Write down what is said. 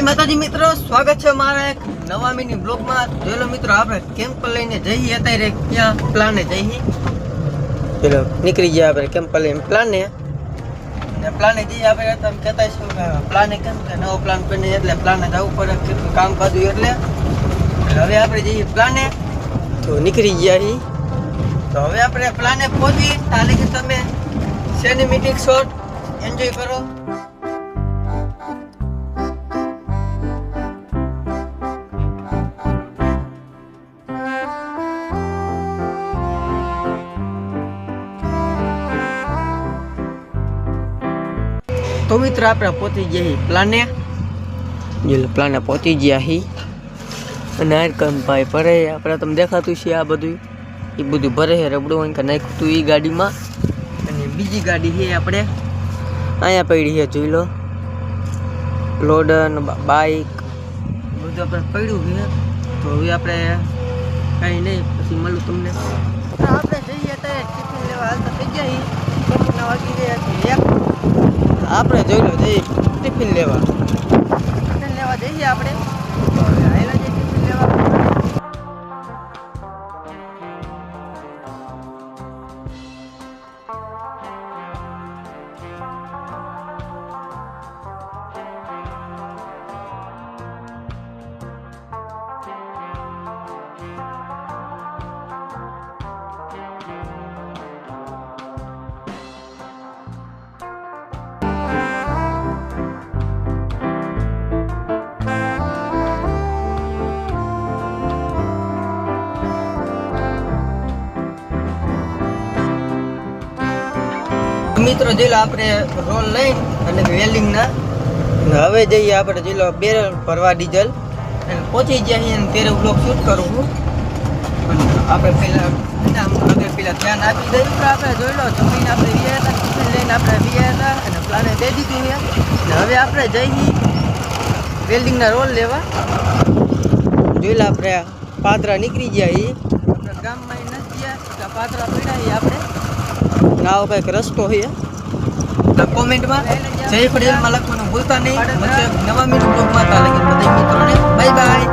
જય માતાજી મિત્રો, સ્વાગત છે મારા એક નવા મિની બ્લોગમાં। જોઈ લો મિત્રો, આપણે કેમ્પ લઈને જઈએ અત્યારે ક્યાં પ્લાને જઈએ। ચલો નીકળી ગયા આપણે કેમ્પ લઈને પ્લાને જઈએ। આપણે તમે કહેતા છો પ્લાને કેમ કે નવો પ્લાન બને એટલે પ્લાને જવું પડે, કેટલું કામ કાઢ્યું એટલે હવે આપણે જઈએ પ્લાને। તો નીકળી ગયા છીએ, તો હવે આપણે પ્લાને પહોંચી તાલે કે તમે સિનેમેટિક શોટ એન્જોય કરો। તો મિત્ર આપણે પહોંચી ગયા છીએ પ્લાને પહોંચી ગયા છીએ અને ભાઈ ભરે આપણે તમને દેખાતું છે આ બધું એ બધું ભરે છે રબડું કે નાખ્યું હતું એ ગાડીમાં। અને બીજી ગાડી છે આપણે અહીંયા પડી છે, જોઈ લો લોડન બાઇક બધું આપણે પડ્યું છે। તો હવે આપણે કાંઈ નહીં, પછી મળું તમને। આપણે જઈએ ત્યારે ટિફિન લેવા હાલતા થઈ ગયા છીએ, વાગી ગયા છે 1। આપણે જોઈ લો જઈએ ટિફિન લેવા જઈએ આપણે ટિફિન લેવા। મિત્રો જોઈ લો આપણે રોલ લઈને અને વેલ્ડિંગના હવે જઈએ આપણે જોઈ લો બેરલ ભરવા ડીઝલ અને પહોંચી ગયા છીએ અને તેરે બ્લોક શૂટ કરું છું। આપણે પહેલાં ધ્યાન આપી દઈએ તો આપણે જોઈ લો જમીન આપણે વ્યા હતા, ટિફિન લઈને આપણે વ્યા હતા અને પ્લાને દઈ દીધું છે અને હવે આપણે જઈએ વેલ્ડિંગના રોલ લેવા। જોઈ લો આપણે પાત્રા નીકળી ગયા છીએ, આપણે ગામમાં નથી ગયા પાત્રા પડ્યા આપણે આવો કંઈક રસ્તો છે। કોમેન્ટમાં જય પટેલમાં લખવાનું ભૂલતા નહીં। નવા મિનિટ બ્લોગમાં બધા મિત્રોને બાય બાય।